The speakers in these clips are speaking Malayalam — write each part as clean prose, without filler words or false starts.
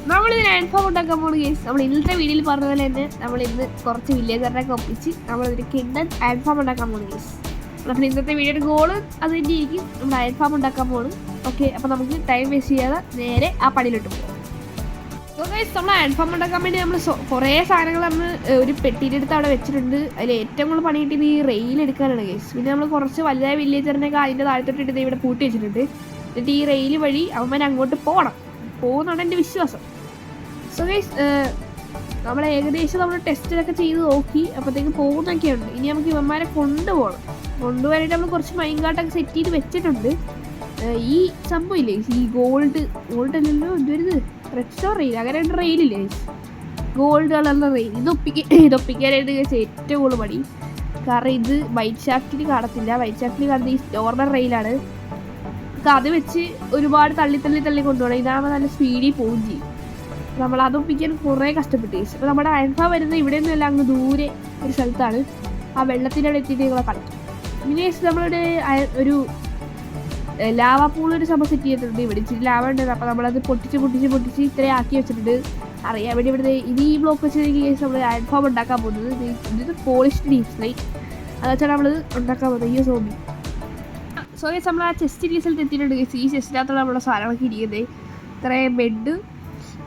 നമ്മളിതിന് ആൻഫോം ഉണ്ടാക്കാൻ പോകുന്ന കേസ് നമ്മൾ ഇന്നത്തെ വീഡിയോയിൽ പറഞ്ഞ പോലെ തന്നെ നമ്മൾ ഇന്ന് കുറച്ച് വില്ലേജറിനൊക്കെ ഒപ്പിച്ച് നമ്മളിതിന് കിണ്ടൻ ആൻഫോം ഉണ്ടാക്കാൻ പോകുന്ന കേസ്. നമ്മൾ ഇന്നത്തെ വീഡിയോയുടെ ഗോള് അത് തന്നെ ആയിരിക്കും, നമ്മൾ ആൻഫോം ഉണ്ടാക്കാൻ പോകുന്നു. ഓക്കെ, അപ്പോൾ നമുക്ക് ടൈം വേസ്റ്റ് ചെയ്യാതെ നേരെ ആ പണിയിലോട്ട് പോകും. നമ്മൾ ആൻഫോം ഉണ്ടാക്കാൻ വേണ്ടി നമ്മൾ കുറേ സാധനങ്ങൾ നമ്മൾ ഒരു പെട്ടിയുടെ അടുത്ത് അവിടെ വെച്ചിട്ടുണ്ട്. അതിൽ ഏറ്റവും കൂടുതൽ പണി കിട്ടിയത് ഈ റെയിൽ എടുക്കാനാണ് കേസ്. പിന്നെ നമ്മൾ കുറച്ച് വലുതായ വില്ലേജറിനൊക്കെ അതിൻ്റെ താഴത്തോട്ടിട്ട് ഇവിടെ പൂട്ടി വെച്ചിട്ടുണ്ട്. എന്നിട്ട് ഈ റെയിൽ വഴി അവന്മാർ അങ്ങോട്ട് പോകുന്നതാണ് എൻ്റെ വിശ്വാസം. സോ ഗൈസ്, നമ്മൾ ഏകദേശം നമ്മൾ ടെസ്റ്റിലൊക്കെ ചെയ്ത് നോക്കി, അപ്പോഴത്തേക്ക് പോകുന്നൊക്കെയുണ്ട്. ഇനി നമുക്ക് ഇവന്മാരെ കൊണ്ടുപോകാനായിട്ട് നമ്മൾ കുറച്ച് മൈൻകാട്ടൊക്കെ സെറ്റ് ചെയ്ത് വെച്ചിട്ടുണ്ട്. ഈ സംഭവം ഇല്ലേ, ഈ ഗോൾഡ് അല്ലല്ലോ എന്തൊരു റെഡ് സ്റ്റോർ റെയിൽ, അങ്ങനെ ഒരു റെയിലില്ലേ ഗോൾഡ് കളറിലെ റെയിൽ, ഇതൊപ്പിക്കാനായിട്ട് ഏറ്റവും കൂടുതൽ പണി. കാരണം ഇത് വൈറ്റ് ഷാഫ്റ്റിൽ കാണത്തില്ല, വൈറ്റ് ഷാഫ്റ്റിൽ കാണുന്നത് ഈ നോർമൽ റെയിലാണ്. അത് വെച്ച് ഒരുപാട് തള്ളി കൊണ്ടുപോകണം. ഇതാകുമ്പോൾ നല്ല സ്പീഡിൽ പോവുകയും ചെയ്യും. നമ്മൾ അതൊപ്പിക്കാൻ കുറേ കഷ്ടപ്പെട്ട് കേസ്. അപ്പോൾ നമ്മുടെ അയൻഫ വരുന്നത് ഇവിടെ നിന്നല്ല, അങ്ങ് ദൂരെ ഒരു സ്ഥലത്താണ്. ആ വെള്ളത്തിൻ്റെ അവിടെ എത്തിയിട്ട് നിങ്ങളെ കളിക്കും. പിന്നെ നമ്മളുടെ ഒരു ലാവ പൂളൊരു സംഭവം സെറ്റ് ചെയ്തിട്ടുണ്ട്. ഇവിടെ ഇച്ചിരി ലാവ ഉണ്ട്. അപ്പോൾ നമ്മളത് പൊട്ടിച്ച് ഇത്രയും ആക്കി വെച്ചിട്ടുണ്ട്. അറിയാൻ വേണ്ടി ഇവിടുത്തെ ഇത് ഈ ബ്ലോക്ക് വെച്ചിട്ട് കേസ് നമ്മൾ അയൻഫോം ഉണ്ടാക്കാൻ പോകുന്നത്. ഇത് പോളിഷ്ഡ് ഡീപ് സ്ലൈറ്റ്, അത് വെച്ചാൽ നമ്മൾ ഉണ്ടാക്കാൻ പോകുന്നത് ഈ സോബി. സോ ഗൈസ്, നമ്മൾ ആ ചെസ്റ്റ് കേസിൽ എത്തിയിട്ടുണ്ട് കേസ്. ഈ ചെസ്റ്റിനകത്തുള്ള നമ്മുടെ സാധനങ്ങളൊക്കെ ഇരിക്കുന്നത് ഇത്രയും ബെഡ്,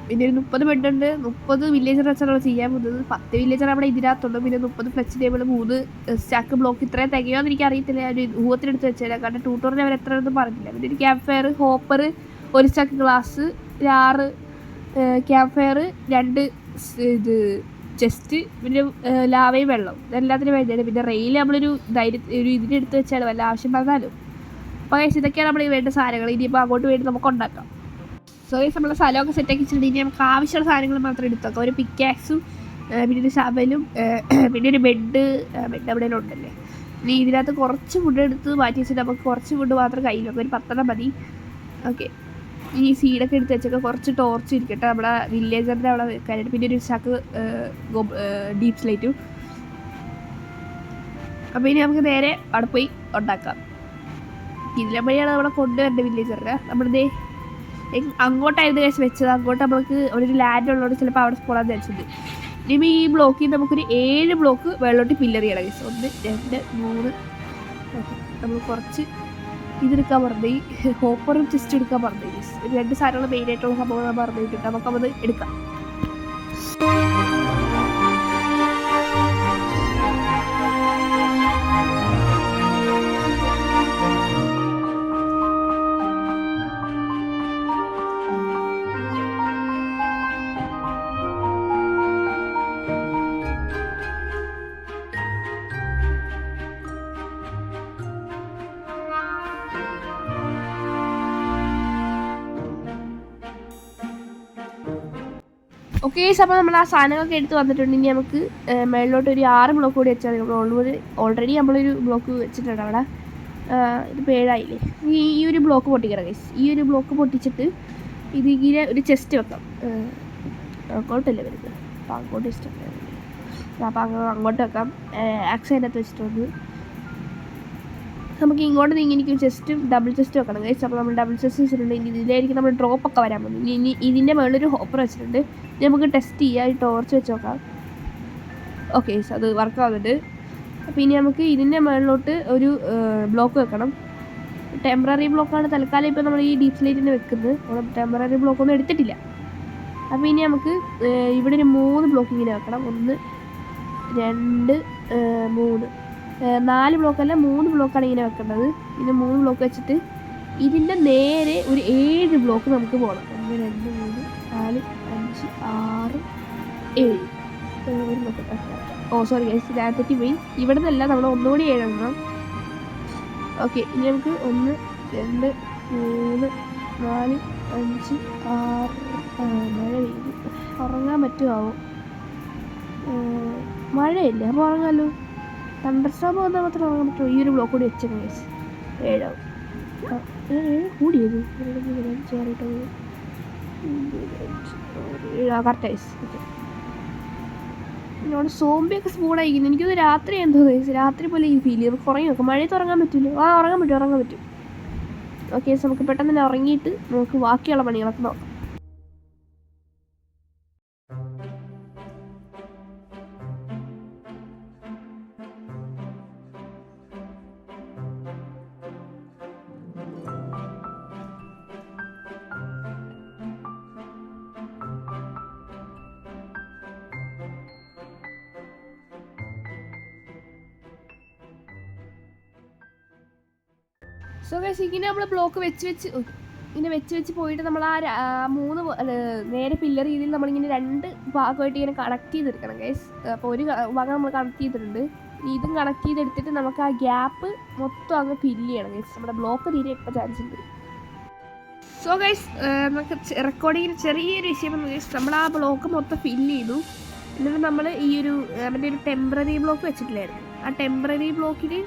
പിന്നെ ഒരു 30 ബെഡുണ്ട്. 30 വില്ലേജർ വെച്ചാണ് നമ്മൾ ചെയ്യാൻ പോകുന്നത്. 10 വില്ലേജർ നമ്മുടെ ഇതിനകത്തുണ്ട്. പിന്നെ 30 ഫ്ലെക്സ് ടേബിൾ, 3 സ്റ്റാക്ക് ബ്ലോക്ക്. ഇത്രയും തികയോന്ന് എനിക്ക് അറിയത്തില്ല. ഒരു ഊഹത്തിനെടുത്ത് വെച്ചാൽ, കാരണം ട്യൂട്ടോറിന് അവർ എത്ര ഒന്നും പറഞ്ഞില്ല. പിന്നെ ഒരു ക്യാമ്പ് ഫയർ, ഹോപ്പർ, ഒരു സ്റ്റാക്ക് ഗ്ലാസ്, 6 ക്യാമ്പ് ഫയർ, 2 ഇത് ചെസ്റ്റ്, പിന്നെ ലാവയും വെള്ളം, ഇതെല്ലാത്തിനും വേണ്ടിയാണ്. പിന്നെ റെയിൽ നമ്മളൊരു ഇതിനെടുത്ത് വെച്ചാൽ വല്ല ആവശ്യം പറഞ്ഞാലും. അപ്പോൾ ഗൈസ്, ഇതൊക്കെയാണ് നമ്മൾ വേണ്ട സാധനങ്ങൾ. ഇനിയിപ്പോൾ അങ്ങോട്ട് വേണ്ടി നമുക്ക് ഉണ്ടാക്കാം. സോ ഗൈസ്, നമ്മളെ സ്ഥലമൊക്കെ സെറ്റാക്കി വെച്ചിട്ടുണ്ട്. ഇനി നമുക്ക് ആവശ്യമുള്ള സാധനങ്ങൾ മാത്രം എടുത്തേക്കാം. ഒരു പിക്കാക്സും, പിന്നെ ഒരു ശവലും, പിന്നെ ഒരു ബെഡ് എവിടെയെങ്കിലും ഉണ്ടല്ലേ. ഇനി ഇതിനകത്ത് കുറച്ച് ഫുഡ് എടുത്ത് മാറ്റി വെച്ചിട്ട് നമുക്ക് കുറച്ച് ഫുഡ് മാത്രം കയ്യിലൊക്കെ ഒരു 10 മതി. ഓക്കെ, ഈ സീഡൊക്കെ എടുത്ത് വെച്ചൊക്കെ കുറച്ച് ടോർച്ച് ഇരിക്കട്ടെ നമ്മുടെ വില്ലേജറിൻ്റെ അവിടെ വെക്കാനായിട്ട്. പിന്നെ ഒരു ചാക്ക് ഡീപ് സ്ലൈറ്റും. അപ്പോൾ ഇനി നമുക്ക് നേരെ അവിടെ പോയി ഉണ്ടാക്കാം. ഇതിലെ വഴിയാണ് നമ്മളെ കൊണ്ടുവരേണ്ടത് വില്ലേജറിന്. നമ്മളിതേ അങ്ങോട്ടായിരുന്നു കേസ് വെച്ചത്. അങ്ങോട്ട് നമ്മൾക്ക് ഒരു ലാൻഡ് ഉള്ളതുകൊണ്ട് ചിലപ്പോൾ അവിടെ പോകാൻ വെച്ചത്. ഇനി ഈ ബ്ലോക്കിൽ നമുക്കൊരു 7 ബ്ലോക്ക് വെള്ളോട്ട് പില്ലർ ചെയ്യണം കേസ്. 1, 2, 3. നമ്മൾ കുറച്ച് ഇതെടുക്കാൻ പറഞ്ഞു, ഈ ഹോപ്പറും ചെസ്റ്റ് എടുക്കാൻ പറഞ്ഞു കേസ്. ഒരു 2 സാധനങ്ങൾ മെയിനായിട്ടുള്ള സംഭവം പറഞ്ഞിട്ടുണ്ട്. നമുക്കത് എടുക്കാം. ഓക്കെ, അപ്പോൾ നമ്മൾ ആ സാധനങ്ങളൊക്കെ എടുത്ത് വന്നിട്ടുണ്ട്. ഇനി നമുക്ക് മേളിലോട്ട് ഒരു 6 ബ്ലോക്ക് കൂടി വെച്ചാൽ ഓൾറെഡി നമ്മളൊരു ബ്ലോക്ക് വെച്ചിട്ടുണ്ട് അവിടെ. ഇതിപ്പോൾ 7ആയില്ലേ. ഈ ഒരു ബ്ലോക്ക് പൊട്ടിക്കണം ഗൈസ്. ഈ ഒരു ബ്ലോക്ക് പൊട്ടിച്ചിട്ട് ഇതിങ്ങനെ ഒരു ചെസ്റ്റ് വെക്കാം. അങ്ങോട്ടല്ലേ വരുന്നത്, അപ്പോൾ അങ്ങോട്ട് വെച്ചിട്ടുണ്ട്. അപ്പോൾ അങ്ങോട്ട് വെക്കാം. ആക്സ് അതിനകത്ത് വെച്ചിട്ടുണ്ട്. നമുക്ക് ഇങ്ങോട്ട് നീങ്ങി ചെസ്റ്റും ഡബിൾ ചെസ്റ്റ് വെക്കണം ഗൈസ്. അപ്പോൾ നമ്മൾ ഡബിൾ ചെസ്റ്റ് വെച്ചിട്ടുണ്ട്. ഇനി ഇതിലായിരിക്കും നമ്മൾ ഡ്രോപ്പൊക്കെ വരാൻ പോകുന്നത്. ഇനി ഇതിൻ്റെ മുകളിലൊരു ഹോപ്പർ വെച്ചിട്ടുണ്ട്. ഇനി നമുക്ക് ടെസ്റ്റ് ചെയ്യാം, ഈ ടോർച്ച് വെച്ച് നോക്കാം. ഓക്കെ, അത് വർക്ക് ആവുന്നുണ്ട്. അപ്പോൾ ഇനി നമുക്ക് ഇതിൻ്റെ മുകളിലോട്ട് ഒരു ബ്ലോക്ക് വെക്കണം. ടെമ്പററി ബ്ലോക്കാണ് തൽക്കാലം ഇപ്പോൾ നമ്മൾ ഈ ഡീപ് സ്ലൈറ്റിന് വെക്കുന്നത്. നമ്മൾ ടെമ്പററി ബ്ലോക്കൊന്നും എടുത്തിട്ടില്ല. അപ്പോൾ ഇനി നമുക്ക് ഇവിടെ ഒരു 3 ബ്ലോക്ക് ഇങ്ങനെ വെക്കണം. 1, 2, 3, 4 ബ്ലോക്കല്ല, 3 ബ്ലോക്കാണ് ഇങ്ങനെ വെക്കേണ്ടത്. പിന്നെ 3 ബ്ലോക്ക് വെച്ചിട്ട് ഇതിൻ്റെ നേരെ ഒരു 7 ബ്ലോക്ക് നമുക്ക് പോകണം. 1, 2, 3, 4, 5, 6, 7. ഒരു ബ്ലോക്ക്. സോറി ഗൈസ്, ഇതിനകത്തേക്ക് പോയി. ഇവിടെ നിന്നല്ല, നമ്മൾ ഒന്നുകൂടി 7 എണ്ണം. ഓക്കെ, ഇനി നമുക്ക് 1, 2, 3, 4, 5, 6. മഴ പെയ്യും, ഉറങ്ങാൻ പറ്റുമോ? മഴയില്ല, അപ്പോൾ ഉറങ്ങാമല്ലോ. തണ്ടർസ്റ്റാം വന്നാൽ മാത്രമേ ഉറങ്ങാൻ പറ്റുമോ? ഈ ഒരു ബ്ലോക്ക് കൂടി വെച്ചേക്കാം ഗൈസ്. 7 ആവും. 7 കൂടിയത് കറക്റ്റ് ഗൈസ്. ഓക്കെ, ഇവിടെ സോംബിയൊക്കെ സ്പൂണായിരിക്കുന്നു. എനിക്കത് രാത്രി എന്തോ രാത്രി പോലെ ഈ ഫീൽ ചെയ്യും. നമുക്ക് ഉറങ്ങി നോക്കാം. മഴയത്ത് ഉറങ്ങാൻ പറ്റില്ല. ഉറങ്ങാൻ പറ്റും. ഓക്കെ, നമുക്ക് പെട്ടെന്ന് തന്നെ ഉറങ്ങിയിട്ട് നമുക്ക് ബാക്കിയുള്ള പണികളൊക്കെ നോക്കാം. സോ ഗൈസ് ഇങ്ങനെ നമ്മൾ ബ്ലോക്ക് ഇങ്ങനെ വെച്ച് പോയിട്ട് നമ്മൾ ആ 3 നേരെ പില്ലർ രീതിയിൽ നമ്മളിങ്ങനെ 2 ഭാഗമായിട്ട് ഇങ്ങനെ കണക്ട് ചെയ്തെടുക്കണം ഗൈസ്. അപ്പോൾ ഒരു ഭാഗം നമ്മൾ കണക്ട് ചെയ്തിട്ടുണ്ട്. ഇതും കണക്ട് ചെയ്തെടുത്തിട്ട് നമുക്ക് ആ ഗ്യാപ്പ് മൊത്തം അങ്ങ് ഫില്ല് ചെയ്യണം ഗൈസ്. നമ്മുടെ ബ്ലോക്ക് തീരെ ഇപ്പോൾ ചാൻസ് ഉണ്ട്. സോ ഗൈസ് നമുക്ക് റെക്കോർഡിങ്ങിന് ചെറിയൊരു വിഷയം വന്നു ഗൈസ്. നമ്മൾ ആ ബ്ലോക്ക് മൊത്തം ഫില്ല് ചെയ്തു. എന്നിട്ട് നമ്മൾ ഈ ഒരു അവൻ്റെ ഒരു ടെമ്പററി ബ്ലോക്ക് വെച്ചിട്ടില്ലായിരുന്നു. ആ ടെമ്പററി ബ്ലോക്കിന്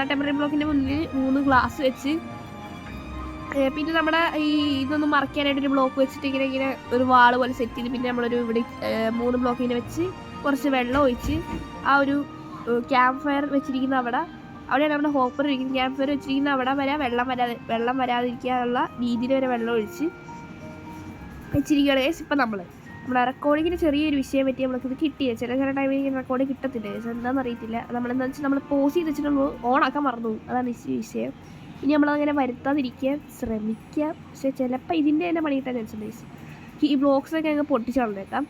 ടെമ്പററി ബ്ലോക്കിൻ്റെ മുന്നിൽ 3 ഗ്ലാസ് വെച്ച് പിന്നെ നമ്മുടെ ഈ ഇതൊന്നും മറയ്ക്കാനായിട്ടൊരു ബ്ലോക്ക് വെച്ചിട്ട് ഇങ്ങനെ ഒരു വാള് പോലെ സെറ്റ് ചെയ്ത് പിന്നെ നമ്മളൊരു ഇവിടെ 3 ബ്ലോക്ക് ഇങ്ങനെ വെച്ച് കുറച്ച് വെള്ളം ഒഴിച്ച് ആ ഒരു ക്യാമ്പ് ഫയർ വെച്ചിരിക്കുന്ന അവിടെയാണ് നമ്മുടെ ഹോപ്പർ ഇരിക്കുന്നത്. ക്യാമ്പ് ഫയർ വെച്ചിരിക്കുന്ന അവിടെ വരെ വെള്ളം വരാതിരിക്കാനുള്ള രീതിയിൽ വരെ വെള്ളം ഒഴിച്ച് വെച്ചിരിക്കുകയാണ് ഗൈസ്. ഇപ്പം നമ്മുടെ റെക്കോർഡിങ്ങിന് ചെറിയൊരു വിഷയം പറ്റി നമ്മൾക്കിത് കിട്ടിയത്. ചില ടൈമിൽ റെക്കോർഡ് കിട്ടത്തില്ല ഗൈസ്, എന്താണെന്ന് അറിയത്തില്ല. നമ്മളെന്താ വെച്ചാൽ നമ്മൾ പോസ് ചെയ്ത് വെച്ചിട്ട് നമ്മൾ ഓണാക്കാൻ മറന്നു. അതാണ് വിഷയം. ഇനി നമ്മളങ്ങനെ വരുത്താതിരിക്കാൻ ശ്രമിക്കാം. പക്ഷെ ചിലപ്പോൾ ഇതിൻ്റെ തന്നെ പണി കിട്ടാൻ ചാൻസ് ഉണ്ട് ഗൈസ്. ഈ ബ്ലോക്സൊക്കെ അങ്ങ് പൊട്ടിച്ച് കളഞ്ഞേക്കാം.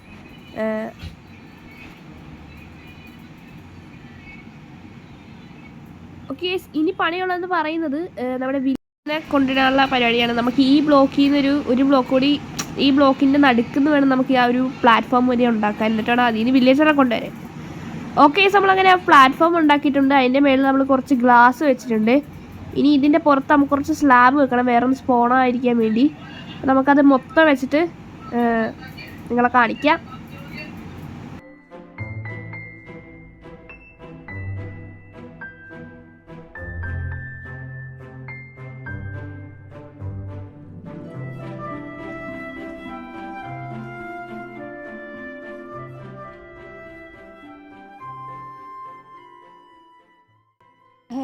ഓക്കെ, ഇനി പണിയുള്ളതെന്ന് പറയുന്നത് നമ്മുടെ വില്ലിനെ കൊണ്ടുവരാനുള്ള പരിപാടിയാണ്. നമുക്ക് ഈ ബ്ലോക്കിൽ നിന്ന് ഒരു ബ്ലോക്ക് കൂടി ഈ ബ്ലോക്കിൻ്റെ നടുക്കുന്ന് വേണം നമുക്ക് ആ ഒരു പ്ലാറ്റ്ഫോം വരെ ഉണ്ടാക്കാൻ. എന്നിട്ടാണ് അതിന് വില്ലേജറെ കൊണ്ടുവരാൻ. ഓക്കെ, നമ്മളങ്ങനെ ആ പ്ലാറ്റ്ഫോം ഉണ്ടാക്കിയിട്ടുണ്ട്. അതിൻ്റെ മേളിൽ നമ്മൾ കുറച്ച് ഗ്ലാസ് വെച്ചിട്ടുണ്ട്. ഇനി ഇതിൻ്റെ പുറത്ത് നമുക്ക് കുറച്ച് സ്ലാബ് വെക്കണം, വേറെ ഒന്ന് സ്പോണായിരിക്കാൻ വേണ്ടി. നമുക്കത് മൊത്തം വെച്ചിട്ട് നിങ്ങളെ കാണിക്കാം.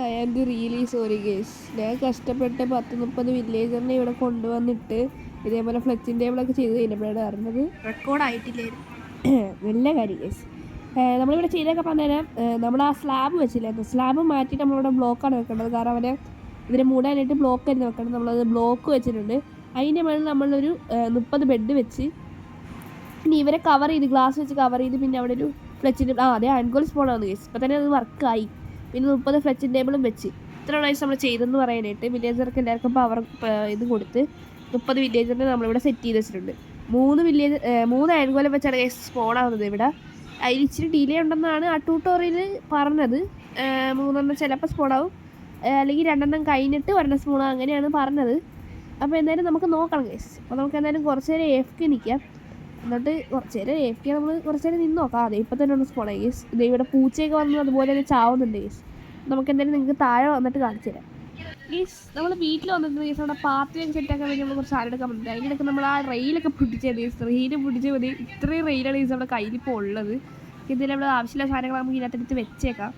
I am really sorry guys. ഞാൻ കഷ്ടപ്പെട്ട് 10-30 വില്ലേജറിനെ ഇവിടെ കൊണ്ടുവന്നിട്ട് ഇതേപോലെ ഫ്ലെക്സിങ് ടേബിളൊക്കെ ചെയ്ത് കഴിഞ്ഞപ്പോഴാണ് അറിഞ്ഞത് റെക്കോർഡായിട്ടില്ലായിരുന്നു. നല്ല കാര്യം ഗേസ്. നമ്മളിവിടെ ചെയ്തൊക്കെ പറഞ്ഞുതരാം. നമ്മൾ ആ സ്ലാബ് വെച്ചില്ലായിരുന്നു. സ്ലാബ് മാറ്റിയിട്ട് നമ്മളിവിടെ ബ്ലോക്കാണ് വെക്കേണ്ടത്. കാരണം അവരെ ഇതിനെ മൂടാനായിട്ട് ബ്ലോക്ക് ആയിരുന്നു വെക്കേണ്ടത്. നമ്മളത് ബ്ലോക്ക് വെച്ചിട്ടുണ്ട്. അതിൻ്റെ മേളിൽ നമ്മളൊരു 30 ബെഡ് വെച്ച് ഇനി ഇവരെ കവർ ചെയ്ത് ഗ്ലാസ് വെച്ച് കവർ ചെയ്ത് പിന്നെ അവിടെ ഒരു ഫ്ലെക്സിങ് അതേ ആൻഗോൾ സ്പോണാണ് ഗേസ്. ഇപ്പം തന്നെ അത് വർക്കായി. പിന്നെ 30 ഫ്ലെക്സിങ് ടേബിളും വെച്ച് ഇത്ര ഡേയ്സ് നമ്മൾ ചെയ്തെന്ന് പറയാനായിട്ട് വില്ലേജർക്ക് എല്ലാവർക്കും പവർ ഇത് കൊടുത്ത് 30 വില്ലേജറിനെ നമ്മളിവിടെ സെറ്റ് ചെയ്ത് വെച്ചിട്ടുണ്ട്. 3 ആൻഗോലം വെച്ചാണ് സ്പോണാവുന്നത് ഇവിടെ. അതിൽ ഇച്ചിരി ഡിലേ ഉണ്ടെന്നാണ് ആ ട്യൂട്ടോറിയൽ പറഞ്ഞത്. 3 ചിലപ്പോൾ സ്പോണാവും, അല്ലെങ്കിൽ 2 കഴിഞ്ഞിട്ട് 1 സ്പോണാവും, അങ്ങനെയാണ് പറഞ്ഞത്. അപ്പോൾ എന്തായാലും നമുക്ക് നോക്കണം ഗൈസ്. അപ്പോൾ നമുക്ക് എന്തായാലും കുറച്ച് നേരം AFK നിൽക്കാം. എന്നിട്ട് കുറച്ച് നേരം AFK നമ്മൾ കുറച്ച് നേരം നിന്ന് നോക്കാം. അതെ, ഇപ്പം തന്നെ ഒന്ന് സ്പോണായി ഗൈസ്. ഇത് ഇവിടെ പൂച്ചയൊക്കെ വന്ന് അതുപോലെ തന്നെ ചാവുന്നുണ്ട് ഗൈസ്. നമുക്ക് എന്തായാലും നിങ്ങൾക്ക് താഴെ വന്നിട്ട് കാണിച്ചു തരാം ഗൈസ്. നമ്മൾ വീട്ടിൽ വന്നിട്ട് ഗൈസ് നമ്മുടെ പാത്രയൊക്കെ സെറ്റാക്കാൻ വേണ്ടി നമ്മൾ കുറച്ച് സാധനം എടുക്കാൻ പറ്റും. അതിനിടയ്ക്ക് നമ്മൾ ആ റെയിലൊക്കെ പൊട്ടിച്ചത് ഗൈസ്. റെയിൽ പൊട്ടിച്ച് മതി. ഇത്രയും റെയിലാണ് ഗൈസ് നമ്മുടെ കയ്യിലിപ്പോൾ ഉള്ളത്. ഇതിൽ നമ്മൾ ആവശ്യമുള്ള സാധനങ്ങൾ നമുക്ക് ഇതിനകത്തെടുത്ത് വെച്ചേക്കാം.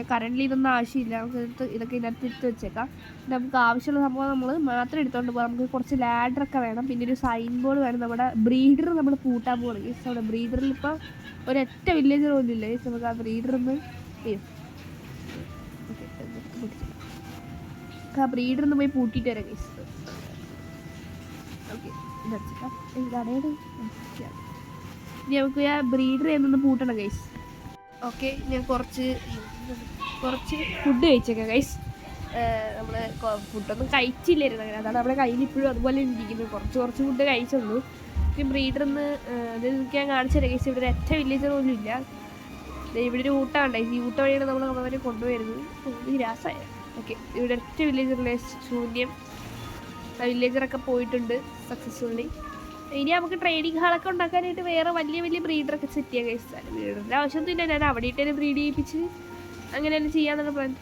കറൻ്റ് ഇതൊന്നും ആവശ്യമില്ല, നമുക്ക് ഇതൊക്കെ ഇതിനകത്ത് വെച്ചേക്കാം. നമുക്ക് ആവശ്യമുള്ള സംഭവം നമ്മൾ മാത്രം എടുത്തുകൊണ്ട് പോകാം. നമുക്ക് കുറച്ച് ലാഡറൊക്കെ വേണം, പിന്നെ ഒരു സൈൻ ബോർഡ് വേണം. നമ്മുടെ ബ്രീഡർ നമ്മൾ പൂട്ടാൻ പോകണം ഗൈസ്. നമ്മുടെ ബ്രീഡറിൽ ഇപ്പോൾ ഒരൊറ്റ വില്ലേജർ പോലും ഇല്ല ഗൈസ്. നമുക്ക് ആ ബ്രീഡറൊന്ന് ബ്രീഡറൊന്ന് പോയി പൂട്ടിയിട്ട് വരാം ഗൈസ്. ഓക്കെ, ഇതടിച്ചിട്ടാ ഇതടയുടെ ഇനി നമുക്ക് ആ ബ്രീഡർ എന്നൊന്ന് പൂട്ടണം ഗൈസ്. ഓക്കെ, ഞാൻ കുറച്ച് ഫുഡ് കഴിച്ചേക്കാം ഗൈസ്. നമ്മൾ ഫുഡൊന്നും കഴിച്ചില്ലായിരുന്നു അങ്ങനെ, അതാണ് നമ്മുടെ കയ്യിൽ ഇപ്പോഴും അതുപോലെ ഇരിക്കുന്നത്. കുറച്ച് ഫുഡ് കഴിച്ചുള്ളൂ. പിന്നെ ബ്രീഡറൊന്ന് ഇത് ഞാൻ കാണിച്ചു തരാം ഗൈസ്. ഇവിടെ ഒറ്റ വില്ലേജർ പോലും ഇല്ല. ഇവിടെ ഒരു ഊട്ടം ഉണ്ടായി. ഈ ഊട്ട വഴിയാണ് നമ്മളവരെ കൊണ്ടുവരുന്നത്. ഗ്രാസായ ഓക്കെ, ഇവിടെ ഒറ്റ വില്ലേജറിലെ ശൂന്യം. വില്ലേജറൊക്കെ പോയിട്ടുണ്ട് സക്സസ്ഫുള്ളി. ഇനി നമുക്ക് ട്രെയിനിങ് ഹാളൊക്കെ ഉണ്ടാക്കാനായിട്ട് വേറെ വലിയ ബ്രീഡറൊക്കെ സെറ്റ് ചെയ്യാൻ കഴിച്ചാൽ ബ്രീഡറിൻ്റെ ആവശ്യമൊന്നുമില്ല. ഞാൻ അവിടെ ഇട്ട് തന്നെ ബ്രീഡ് ചെയ്യിപ്പിച്ച് അങ്ങനെ തന്നെ ചെയ്യാന്നുള്ള പ്ലാൻ.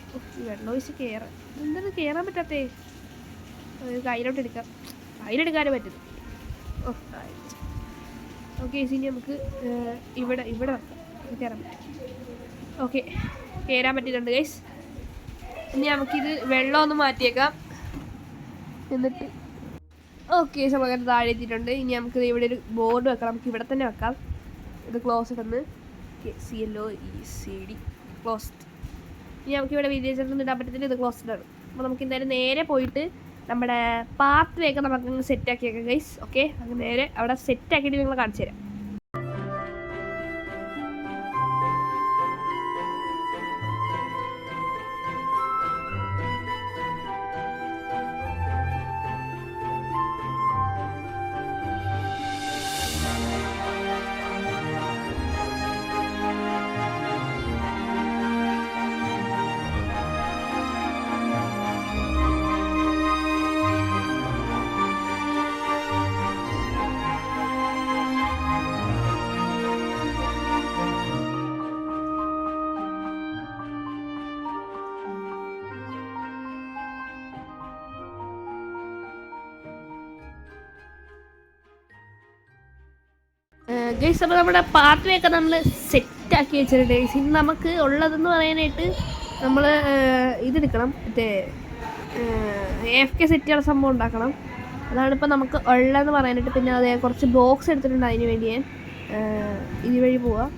വെള്ളം ഒഴിച്ച് കയറാം. എന്താണ് കയറാൻ പറ്റാത്തേ? കയ്യിലെടുക്കാനേ പറ്റുന്നു. ഓക്കെ, ഇനി നമുക്ക് ഇവിടെ വെക്കാം. കയറാൻ പറ്റും. ഓക്കെ, കയറാൻ പറ്റിയിട്ടുണ്ട് ഗൈസ്. ഇനി നമുക്കിത് വെള്ളം ഒന്ന് മാറ്റിയേക്കാം. എന്നിട്ട് ഓക്കെ, നമുക്ക് താഴെ എത്തിയിട്ടുണ്ട്. ഇനി നമുക്ക് ഇവിടെ ഒരു ബോർഡ് വെക്കാം. നമുക്ക് ഇവിടെ തന്നെ വെക്കാം. ഇത് ക്ലോസ്ഡ് എന്ന് CLOECD ക്ലോസ്ഡ്. ഇനി നമുക്ക് ഇവിടെ വില്ലേജറിൽ ഇടാൻ പറ്റത്തില്ല, ഇത് ക്ലോസ്ഡ് ആണ്. അപ്പോൾ നമുക്ക് എന്തായാലും നേരെ പോയിട്ട് നമ്മുടെ പാത്ത് വേഗം നമുക്ക് സെറ്റാക്കിയേക്കാം ഗൈസ്. ഓക്കെ, അങ്ങനെ നേരെ അവിടെ സെറ്റാക്കിയിട്ട് നിങ്ങൾ കാണിച്ചു തരാം. ഗൈസ് അപ്പോൾ നമ്മുടെ പാത്ത് വേ ഒക്കെ നമ്മൾ സെറ്റാക്കി വെച്ചിട്ടുണ്ട് ഗൈസ്. ഇന്ന് നമുക്ക് ഉള്ളതെന്ന് പറയാനായിട്ട് നമ്മൾ ഇതെടുക്കണം, മറ്റേ AFK സെറ്റ് ചെയ്യുന്ന സംഭവം ഉണ്ടാക്കണം. അതാണിപ്പോൾ നമുക്ക് ഉള്ളതെന്ന് പറയാനായിട്ട്. പിന്നെ അതേ കുറച്ച് ബോക്സ് എടുത്തിട്ടുണ്ട് അതിന് വേണ്ടി ഞാൻ ഇതുവഴി പോവാം.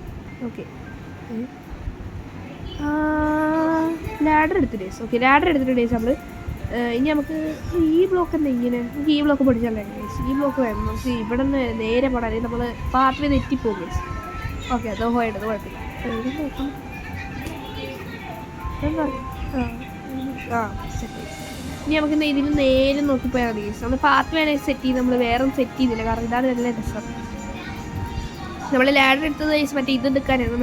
ഓക്കെ, ലാഡർ എടുത്തിട്ട് ഡേയ്സ്. ഓക്കെ, ലാഡർ എടുത്തിട്ട് ഡേയ്സ് നമ്മൾ ഇനി നമുക്ക് ഈ ബ്ലോക്ക് എന്താ ഇങ്ങനെ, നമുക്ക് ഈ ബ്ലോക്ക് പഠിച്ചാലേ ഗൈസ്. ഈ ബ്ലോക്ക് വേണം നമുക്ക് ഇവിടെ നിന്ന് നേരെ പോടാൻ, നമ്മൾ പാർട്ടിൽ തെറ്റിപ്പോകും ഗൈസ്. ഓക്കെ, അത് പോയത് കുഴപ്പമില്ല. ഇനി നമുക്ക് ഇതിന് നേരെ നോക്കിപ്പോയാൽ മതി ഗൈസ്. നമ്മൾ പാർട്ട് വേണേൽ സെറ്റ് ചെയ്ത് നമ്മൾ വേറെ സെറ്റ് ചെയ്തില്ല, കാരണം ഇതാണ് നല്ല രസം. നമ്മൾ ലാഡർ എടുത്തത് ഗൈസ് മറ്റേ ഇതെടുക്കാനായിരുന്നു,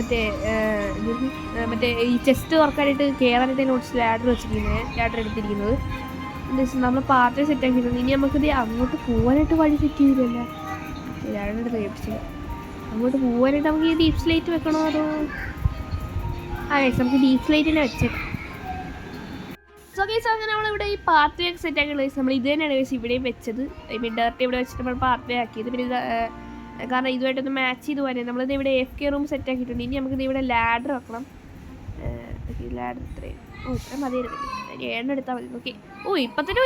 മറ്റേ ഈ ചെസ്റ്റ് തുറക്കാനായിട്ട് കയറാനായിട്ട് നോട്ട്സ് ലാഡർ വെച്ചിരിക്കുന്നത്, ലാഡർ എടുത്തിരിക്കുന്നത്. നമ്മൾ പാർട്ടി സെറ്റ് ആക്കിയിരുന്നു. ഇനി നമുക്കിത് അങ്ങോട്ട് പോകാനായിട്ട് വഴി സെറ്റ് ചെയ്തില്ല, ലാഡർ എടുത്ത് കേൾപ്പിച്ചില്ല. അങ്ങോട്ട് പോകാനായിട്ട് നമുക്ക് ഈ ഡീപ് സ്ലൈറ്റ് വെക്കണോ അതോ ഗൈസ് നമുക്ക് ഡീപ് സ്ലൈറ്റിനെ വെച്ചേക്കാം. സോ ഗൈസ് അങ്ങനെ നമ്മളിവിടെ ഈ പാർട്ട് വേ സെറ്റ് ആക്കിയുള്ള ഗൈസ് നമ്മൾ ഇത് തന്നെയാണ് ഗൈസ് ഇവിടെയും വെച്ചത്. ഐ മീൻ ഡയറക്റ്റ് ഇവിടെ വെച്ചിട്ട് നമ്മൾ പാർട്ട് വേ ആക്കിയത്. പിന്നെ കാരണം ഇതുമായിട്ടൊന്ന് മാച്ച് ചെയ്ത് പോകാൻ നമ്മളിത് ഇവിടെ AFK റൂം സെറ്റ് ആക്കിയിട്ടുണ്ട്. ഇനി നമുക്കിത് ഇവിടെ ലാഡർ വെക്കണം. ലാഡർ ഇത്രയും ഇത്ര മതിയായിരുന്നു, 7 എടുത്താൽ മതി. ഓക്കെ, ഇപ്പം തന്നെ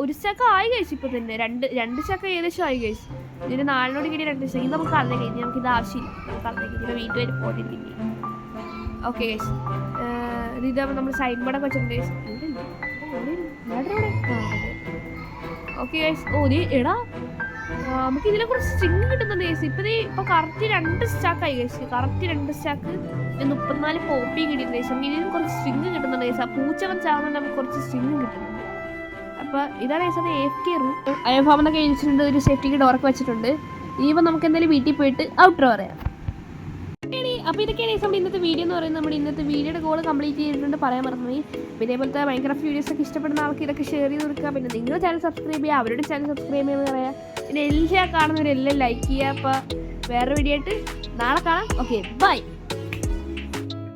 ഒരു സ്റ്റാക്ക് ആയി കഴിച്ചു. ഇപ്പം തന്നെ രണ്ട് സ്റ്റാക്ക് ഏകദേശം ആയി കഴിച്ചു. ഇതിന് 4 കിട്ടിയ 2 സ്റ്റാക്ക്. ഇത് നമുക്ക് കളഞ്ഞ കഴിഞ്ഞ് നമുക്കിത് ആവശ്യമില്ല, കളഞ്ഞ കഴിഞ്ഞ് ഇപ്പോൾ വീട്ടിൽ വരെ പോയിട്ടിരിക്കുന്നു. ഓക്കെ ഗൈസ്, ഇതാകുമ്പോൾ നമ്മൾ സൈൻ ബോർഡൊക്കെ വെച്ചിട്ടുണ്ട്. ഓക്കെ ഗൈസ്, എടാ നമുക്ക് ഇതിനെ കുറച്ച് സ്ട്രിങ് കിട്ടുന്നുണ്ട് ഗൈസ്. ഇപ്പം കറക്റ്റ് 2 സ്റ്റാക്കായി ഗൈസ്. കറക്റ്റ് 2 സ്റ്റാക്ക് 34 പോപ്പിയും കിട്ടിയിട്ടുണ്ട് ഗൈസ്. നമുക്ക് ഇതിന് കുറച്ച് സ്ട്രിങ് കിട്ടുന്നുണ്ട് ഗൈസ്. ആ പൂച്ചവൻ ചാവുന്ന നമുക്ക് കുറച്ച് സ്ട്രിങ് കിട്ടുന്നുണ്ട്. അപ്പോൾ ഇതാണ് ഗൈസ് അത് AFK റൂം. അയഫാമെന്നൊക്കെ എഴുതിച്ചിട്ടുണ്ട്, ഒരു സേഫ്റ്റിക്ക് ഡോറൊക്കെ വെച്ചിട്ടുണ്ട്. ഇനിയിപ്പോൾ നമുക്ക് എന്തായാലും വീട്ടിൽ പോയിട്ട് ഔട്ടർ പറയാം. അപ്പോൾ ഇതൊക്കെയാണ് നമ്മുടെ ഇന്നത്തെ വീഡിയോ എന്ന് പറയുന്നത്. നമ്മുടെ ഇന്നത്തെ വീഡിയോയുടെ ഗോൾ കംപ്ലീറ്റ് ചെയ്തിട്ടുണ്ട്, പറയാൻ മറന്നുപോയി. അപ്പോൾ ഇതേപോലത്തെ Minecraft വീഡിയോസൊക്കെ ഇഷ്ടപ്പെടുന്ന ആൾക്ക് ഇതൊക്കെ ഷെയർ ചെയ്ത് കൊടുക്കുക. പിന്നെ നിങ്ങളുടെ ചാനൽ സബ്സ്ക്രൈബ് ചെയ്യുക, അവരുടെ ചാനൽ സബ്സ്ക്രൈബ് ചെയ്യുക പറയാം. പിന്നെ എല്ലാം കാണുന്നവരെല്ലാം ലൈക്ക് ചെയ്യുക. അപ്പോൾ വേറെ വീഡിയോ ആയിട്ട് നാളെ കാണാം. Okay, by.